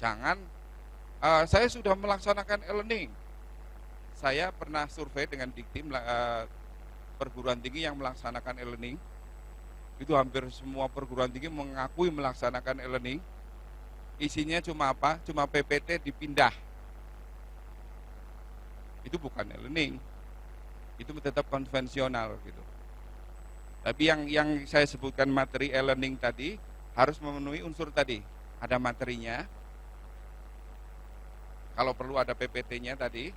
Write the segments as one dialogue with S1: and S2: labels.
S1: Jangan, saya sudah melaksanakan e-learning. Saya pernah survei dengan Dikti, perguruan tinggi yang melaksanakan e-learning. Itu hampir semua perguruan tinggi mengakui melaksanakan e-learning. Isinya cuma apa? Cuma PPT dipindah. Itu bukan e-learning. Itu tetap konvensional gitu. Tapi yang saya sebutkan materi e-learning tadi harus memenuhi unsur tadi. Ada materinya, kalau perlu ada PPT-nya tadi.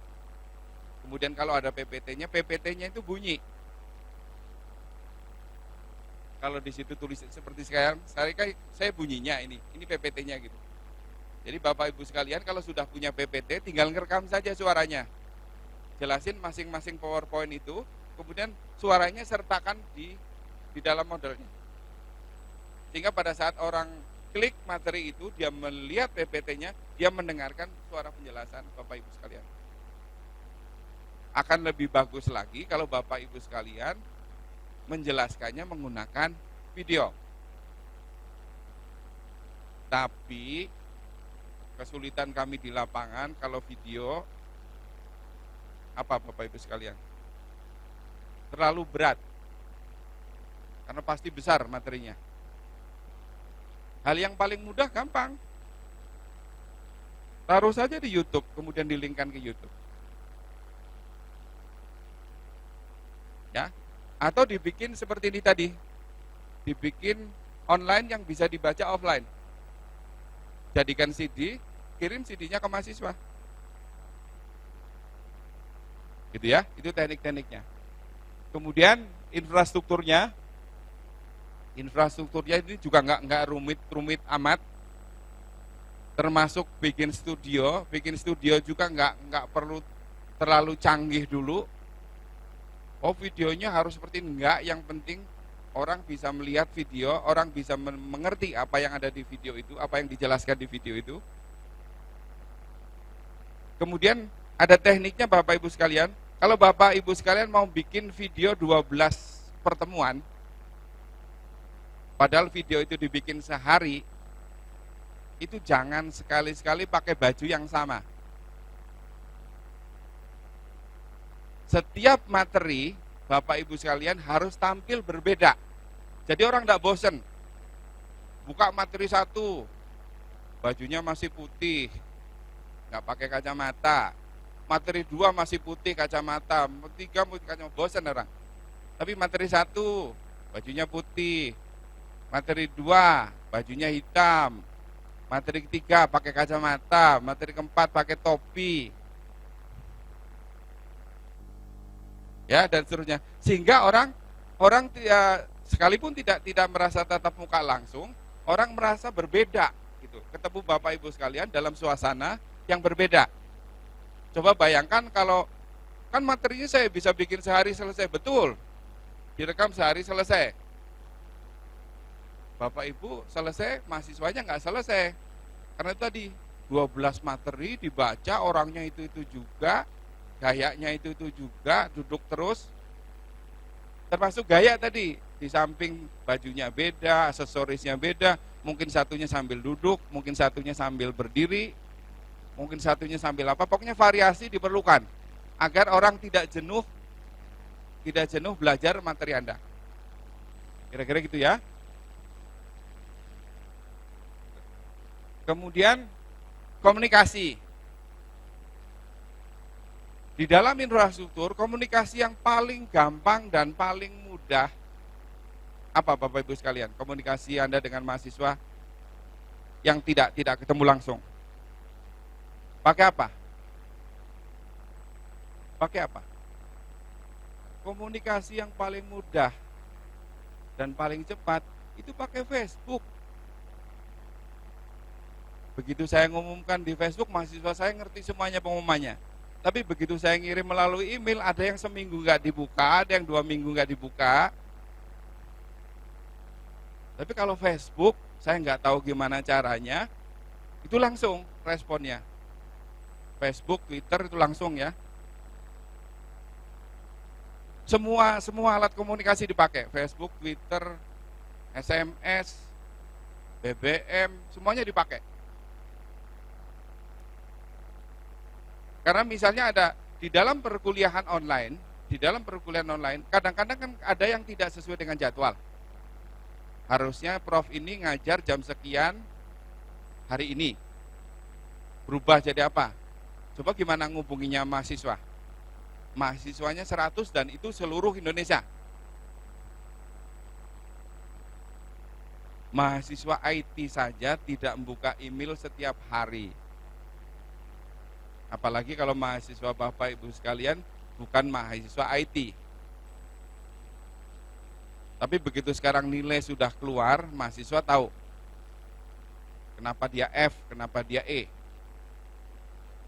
S1: Kemudian kalau ada PPT-nya, PPT-nya itu bunyi. Kalau di situ tulis seperti sekarang, saya bunyinya ini PPT-nya gitu. Jadi Bapak Ibu sekalian kalau sudah punya PPT, tinggal ngerekam saja suaranya. Jelasin masing-masing PowerPoint itu, kemudian suaranya sertakan di dalam modelnya. Sehingga pada saat orang klik materi itu, dia melihat PPT-nya, dia mendengarkan suara penjelasan Bapak Ibu sekalian. Akan lebih bagus lagi kalau Bapak Ibu sekalian menjelaskannya menggunakan video. Tapi kesulitan kami di lapangan kalau video, apa Bapak Ibu sekalian? Terlalu berat. Karena pasti besar materinya. Hal yang paling mudah gampang. Taruh saja di YouTube, kemudian di-linkkan ke YouTube. Ya. Atau dibikin seperti ini tadi. Dibikin online yang bisa dibaca offline. Jadikan CD, kirim CD-nya ke mahasiswa. Gitu ya, itu teknik-tekniknya. Kemudian infrastrukturnya ini juga nggak rumit amat. Termasuk bikin studio juga nggak perlu terlalu canggih dulu. Oh videonya harus seperti ini, enggak, yang penting orang bisa melihat video, orang bisa mengerti apa yang ada di video itu, apa yang dijelaskan di video itu. Kemudian ada tekniknya Bapak Ibu sekalian. Kalau Bapak Ibu sekalian mau bikin video 12 pertemuan, padahal video itu dibikin sehari, itu jangan sekali-sekali pakai baju yang sama. Setiap materi Bapak Ibu sekalian harus tampil berbeda. Jadi orang tidak bosen. Buka materi 1, bajunya masih putih, nggak pakai kacamata. Materi 2 masih putih kacamata, 3 kacamata, bosen orang. Tapi materi 1 bajunya putih, materi 2 bajunya hitam, materi ketiga pakai kacamata, materi keempat pakai topi, ya dan seterusnya. Sehingga orang sekalipun tidak merasa tatap muka langsung, orang merasa berbeda gitu. Ketemu Bapak Ibu sekalian dalam suasana yang berbeda. Coba bayangkan kalau kan materinya saya bisa bikin sehari selesai, betul. Direkam sehari selesai. Bapak Ibu selesai, mahasiswanya nggak selesai. Karena tadi 12 materi dibaca, orangnya itu juga, gayanya itu juga, duduk terus. Termasuk gaya tadi, di samping bajunya beda, aksesorisnya beda, mungkin satunya sambil duduk, mungkin satunya sambil berdiri, mungkin satunya sambil apa, pokoknya variasi diperlukan agar orang tidak jenuh belajar materi Anda. Kira-kira gitu ya. Kemudian komunikasi. Di dalam infrastruktur, komunikasi yang paling gampang dan paling mudah apa Bapak Ibu sekalian? Komunikasi Anda dengan mahasiswa yang tidak ketemu langsung. Pakai apa? Pakai apa? Komunikasi yang paling mudah dan paling cepat itu pakai Facebook. Begitu saya ngumumkan di Facebook, mahasiswa saya ngerti semuanya pengumumannya. Tapi begitu saya ngirim melalui email, ada yang seminggu nggak dibuka, ada yang 2 minggu nggak dibuka. Tapi kalau Facebook, saya nggak tahu gimana caranya, itu langsung responnya. Facebook, Twitter itu langsung ya. Semua alat komunikasi dipakai, Facebook, Twitter, SMS, BBM, semuanya dipakai. Karena misalnya ada di dalam perkuliahan online, kadang-kadang kan ada yang tidak sesuai dengan jadwal. Harusnya prof ini ngajar jam sekian hari ini. Berubah jadi apa? Coba gimana ngubunginya mahasiswa? Mahasiswanya 100 dan itu seluruh Indonesia. Mahasiswa IT saja tidak membuka email setiap hari. Apalagi kalau mahasiswa Bapak Ibu sekalian bukan mahasiswa IT. Tapi begitu sekarang nilai sudah keluar, mahasiswa tahu kenapa dia F, kenapa dia E.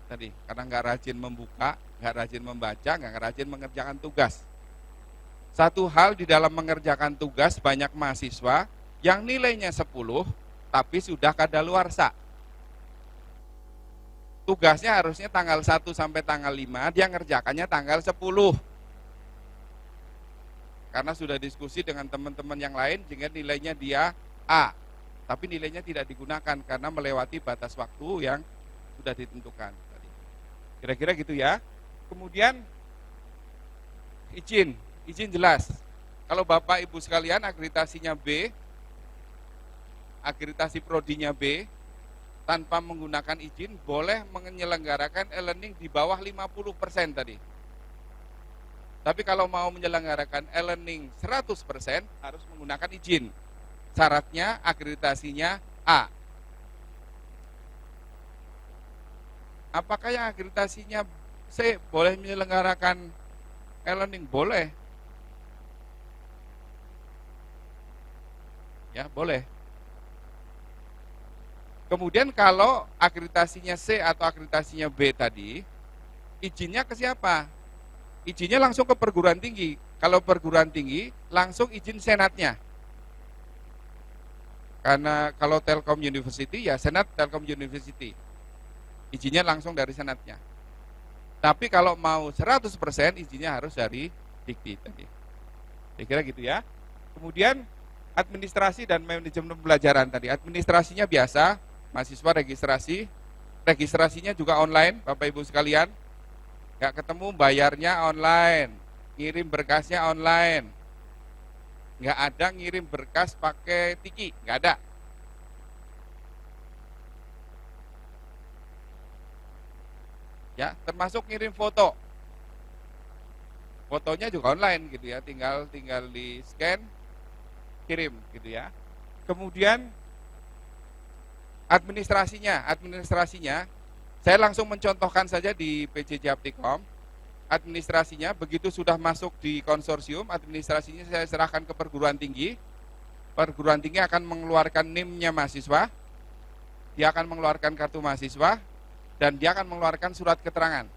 S1: Tadi, karena nggak rajin membuka, nggak rajin membaca, nggak rajin mengerjakan tugas. Satu hal di dalam mengerjakan tugas, banyak mahasiswa yang nilainya 10, tapi sudah kadaluarsa. Tugasnya harusnya tanggal 1 sampai tanggal 5, dia ngerjakannya tanggal 10. Karena sudah diskusi dengan teman-teman yang lain, sehingga nilainya dia A. Tapi nilainya tidak digunakan karena melewati batas waktu yang sudah ditentukan. Kira-kira gitu ya. Kemudian izin jelas. Kalau Bapak Ibu sekalian akreditasinya B, akreditasi prodinya B, tanpa menggunakan izin boleh menyelenggarakan e-learning di bawah 50% tadi. Tapi kalau mau menyelenggarakan e-learning 100% harus menggunakan izin. Syaratnya akreditasinya A. Apakah yang akreditasinya C boleh menyelenggarakan e-learning? Boleh. Ya, boleh. Kemudian kalau akreditasinya C atau akreditasinya B tadi, izinnya ke siapa? Izinnya langsung ke perguruan tinggi. Kalau perguruan tinggi, langsung izin senatnya. Karena kalau Telkom University, ya senat Telkom University. Izinnya langsung dari senatnya. Tapi kalau mau 100% izinnya harus dari Dikti tadi. Kira-kira gitu ya. Kemudian administrasi dan manajemen pembelajaran tadi. Administrasinya biasa, mahasiswa registrasi. Registrasinya juga online, Bapak Ibu sekalian. Nggak ketemu, bayarnya online. Ngirim berkasnya online. Nggak ada ngirim berkas pakai tiki, nggak ada. Ya, termasuk ngirim foto. Fotonya juga online gitu ya, tinggal di scan, kirim gitu ya. Kemudian administrasinya saya langsung mencontohkan saja di PJJ Aptikom. Administrasinya begitu sudah masuk di konsorsium, administrasinya saya serahkan ke perguruan tinggi. Perguruan tinggi akan mengeluarkan NIM-nya mahasiswa, dia akan mengeluarkan kartu mahasiswa, dan dia akan mengeluarkan surat keterangan.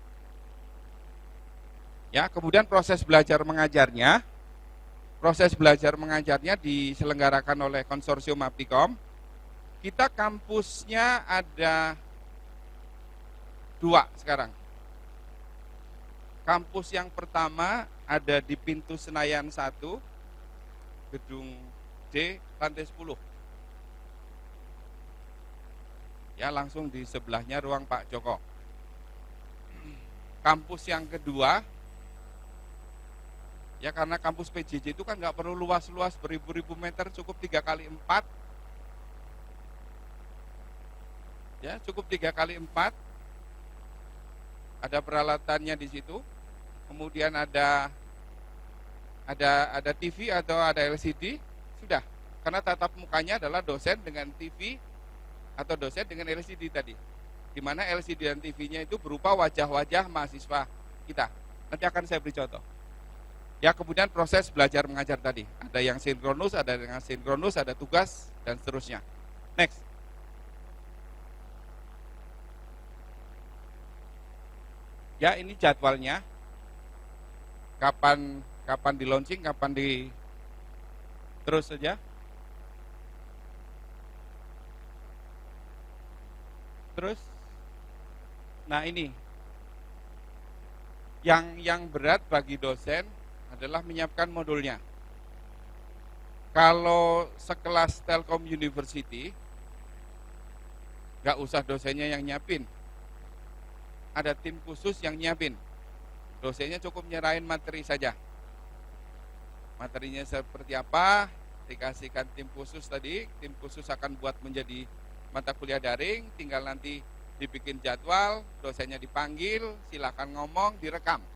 S1: Ya, kemudian proses belajar mengajarnya diselenggarakan oleh konsorsium Aptikom. Kita kampusnya ada 2 sekarang. Kampus yang pertama ada di pintu Senayan 1, gedung D, lantai 10. Ya, langsung di sebelahnya ruang Pak Joko. Kampus yang kedua, ya karena kampus PJJ itu kan nggak perlu luas-luas beribu-ribu meter, cukup 3x4. Ya, cukup 3x4. Ada peralatannya di situ. Kemudian ada TV atau ada LCD, sudah. Karena tatap mukanya adalah dosen dengan TV atau dosen dengan LCD tadi. Di mana LCD dan TV-nya itu berupa wajah-wajah mahasiswa kita. Nanti akan saya beri contoh. Ya, kemudian proses belajar mengajar tadi. Ada yang sinkronus, ada yang asinkronus, ada tugas dan seterusnya. Next. Ya, ini jadwalnya. Kapan di launching, kapan di terus saja. Terus, nah ini yang berat bagi dosen adalah menyiapkan modulnya. Kalau sekelas Telkom University, nggak usah dosennya yang nyiapin. ada tim khusus yang nyiapin. Dosennya cukup nyerahin materi saja. Materinya seperti apa, dikasihkan tim khusus tadi, tim khusus akan buat menjadi mata kuliah daring, tinggal nanti dibikin jadwal, dosennya dipanggil, silakan ngomong, direkam.